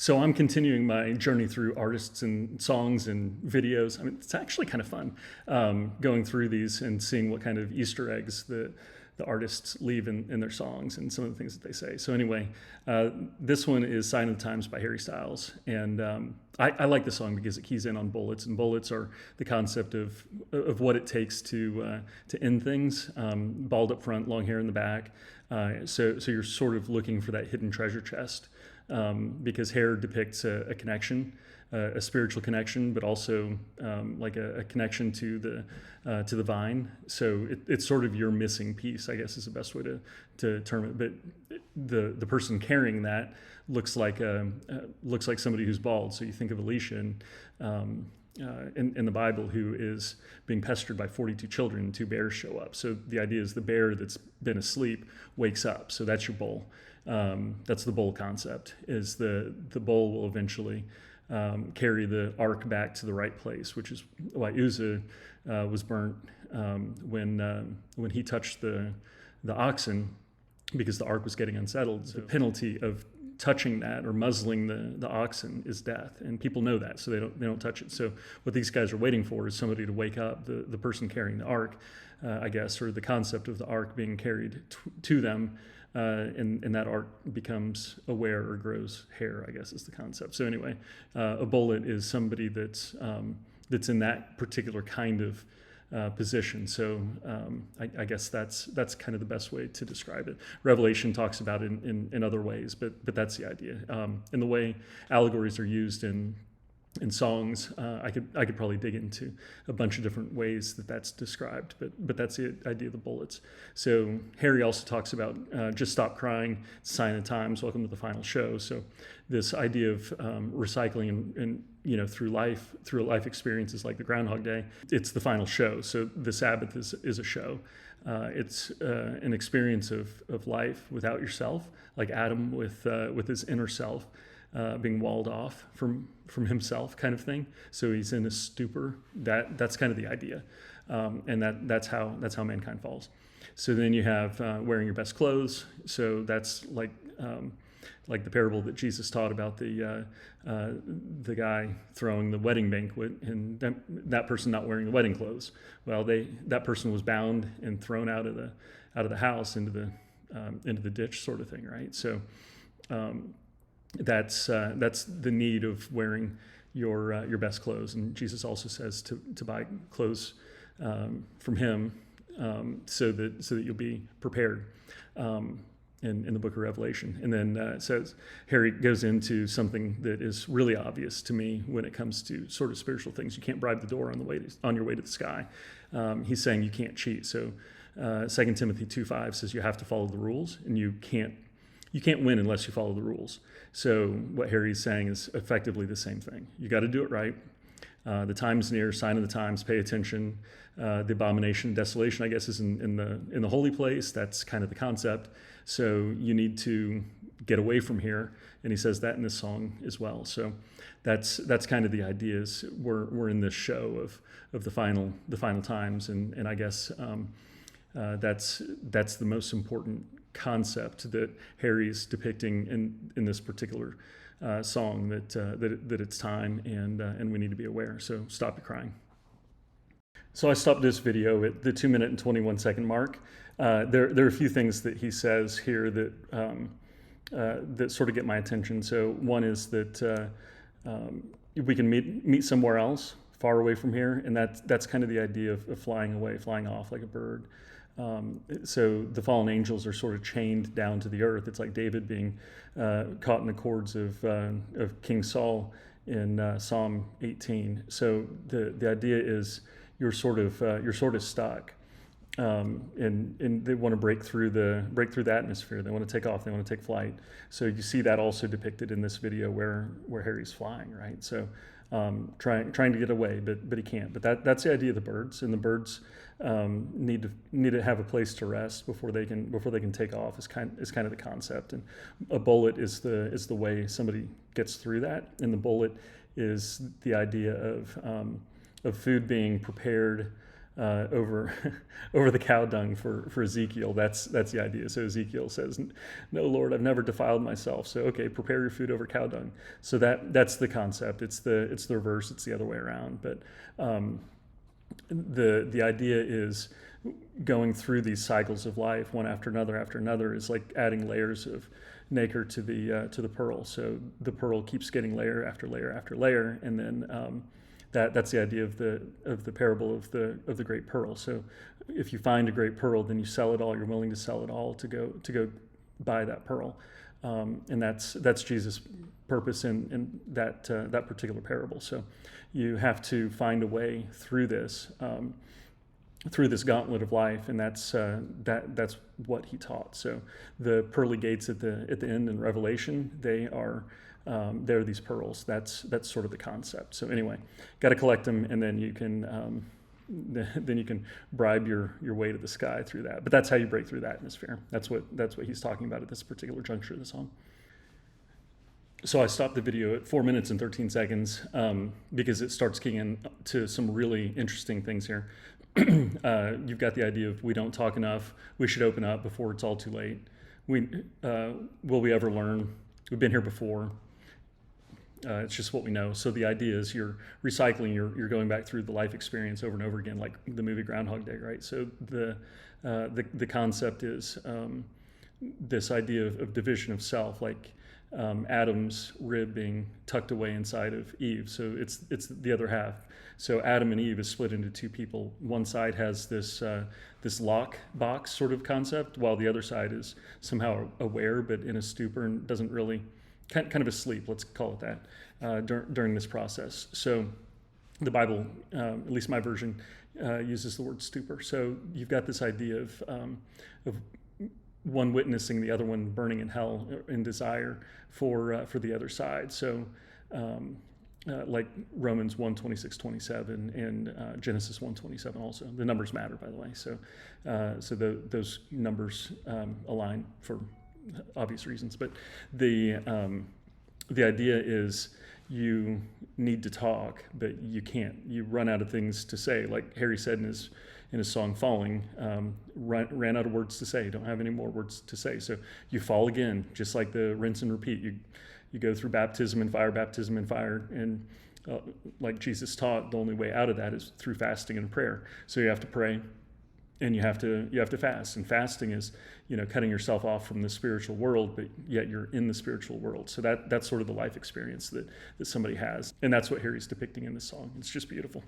So I'm continuing my journey through artists and songs and videos. I mean, it's actually kind of fun going through these and seeing what kind of Easter eggs the artists leave in their songs and some of the things that they say. So anyway, this one is Sign of the Times by Harry Styles. And I like the song because it keys in on bullets. And bullets are the concept of what it takes to end things. Bald up front, long hair in the back. So you're sort of looking for that hidden treasure chest. Because hair depicts a connection, a spiritual connection, but also like a connection to the vine. So it's sort of your missing piece, I guess, is the best way to term it. But the person carrying that looks like somebody who's bald. So you think of Elisha in the Bible, who is being pestered by 42 children, and 2 bears show up. So the idea is the bear that's been asleep wakes up. So that's your bull. That's the bowl concept, is the bowl will eventually carry the ark back to the right place, which is why Uzzah was burnt when he touched the oxen, because the ark was getting unsettled. The penalty of touching that or muzzling the oxen is death, and people know that, so they don't touch it. So what these guys are waiting for is somebody to wake up the person carrying the ark, I guess, or the concept of the ark being carried to them. And that ark becomes aware or grows hair, I guess is the concept. So anyway, a bullet is somebody that's in that particular kind of position. So I guess that's kind of the best way to describe it. Revelation talks about it in other ways, but that's the idea. And the way allegories are used in songs, I could probably dig into a bunch of different ways that's described, but that's the idea of the bullets. So Harry also talks about just stop crying, sign of the times, welcome to the final show. So this idea of recycling and through life experiences like the Groundhog Day, it's the final show. So the Sabbath is a show. It's an experience of life without yourself, like Adam with his inner self. Being walled off from himself, kind of thing. So he's in a stupor. That's kind of the idea, and that's how mankind falls. So then you have wearing your best clothes. So that's like the parable that Jesus taught about the guy throwing the wedding banquet and that person not wearing the wedding clothes. Well, that person was bound and thrown out of the house into the ditch, sort of thing, right? So. That's the need of wearing your best clothes, and Jesus also says to buy clothes from Him so that you'll be prepared in the Book of Revelation. And then it says Harry goes into something that is really obvious to me when it comes to sort of spiritual things. You can't bribe the door on your way to the sky. He's saying you can't cheat. So 2 Timothy 2:5 says you have to follow the rules, and you can't win unless you follow the rules. So what Harry's saying is effectively the same thing. You got to do it right. The time's near, sign of the times, pay attention. The abomination, desolation, I guess, is in the holy place. That's kind of the concept. So you need to get away from here. And he says that in this song as well. So that's kind of the idea, is we're in this show of the final times. And I guess that's the most important concept that Harry's depicting in this particular song, that it's time and we need to be aware. So stop your crying. So I stopped this video at the 2 minute and 21 second mark. There are a few things that he says here that sort of get my attention. So one is that we can meet somewhere else, far away from here, and that's kind of the idea of flying away, flying off like a bird. So the fallen angels are sort of chained down to the earth. It's like David being caught in the cords of King Saul in Psalm 18. So the idea is you're sort of stuck, and they want to break through the atmosphere. They want to take off. They want to take flight. So you see that also depicted in this video where Harry's flying, right? So trying to get away, but he can't. But that's the idea of the birds, and the birds need to have a place to rest before they can take off. Is kind of the concept. And a bullet is the way somebody gets through that. And the bullet is the idea of food being prepared over over the cow dung for Ezekiel. That's the idea. So Ezekiel says, "No, Lord, I've never defiled myself." So okay, prepare your food over cow dung. So that's the concept. It's the reverse. It's the other way around. But the idea is going through these cycles of life one after another is like adding layers of nacre to the pearl. So the pearl keeps getting layer after layer after layer, and then that's the idea of the parable of the great pearl. So if you find a great pearl, then you sell it all. You're willing to sell it all to go buy that pearl, and that's Jesus' purpose in that particular parable. So you have to find a way through this gauntlet of life, and that's what he taught. So the pearly gates at the end in Revelation, they're these pearls. That's sort of the concept. So anyway, got to collect them, and then you can bribe your way to the sky through that. But that's how you break through that atmosphere. That's what he's talking about at this particular juncture of the song. So I stopped the video at 4 minutes and 13 seconds because it starts keying in to some really interesting things here. You've got the idea of we don't talk enough. We should open up before it's all too late. Will we ever learn? We've been here before. It's just what we know. So the idea is you're recycling. You're going back through the life experience over and over again, like the movie Groundhog Day, right? So the concept is this idea of division of self, like Adam's rib being tucked away inside of Eve. So it's the other half. So Adam and Eve is split into two people. One side has this lock box sort of concept, while the other side is somehow aware but in a stupor and doesn't really, kind of asleep, let's call it that, during this process. So the Bible, at least my version, uses the word stupor. So you've got this idea of one witnessing, the other one burning in hell in desire for the other side. So like Romans 1:26-27 and Genesis 1:27 also. The numbers matter, by the way. So those numbers align for obvious reasons. But the idea is you need to talk, but you can't. You run out of things to say. Like Harry said in his song Falling, ran out of words to say, don't have any more words to say. So you fall again, just like the rinse and repeat. You go through baptism and fire, and like Jesus taught, the only way out of that is through fasting and prayer. So you have to pray, and you have to fast. And fasting is, cutting yourself off from the spiritual world, but yet you're in the spiritual world. So that's sort of the life experience that somebody has. And that's what Harry's depicting in this song. It's just beautiful.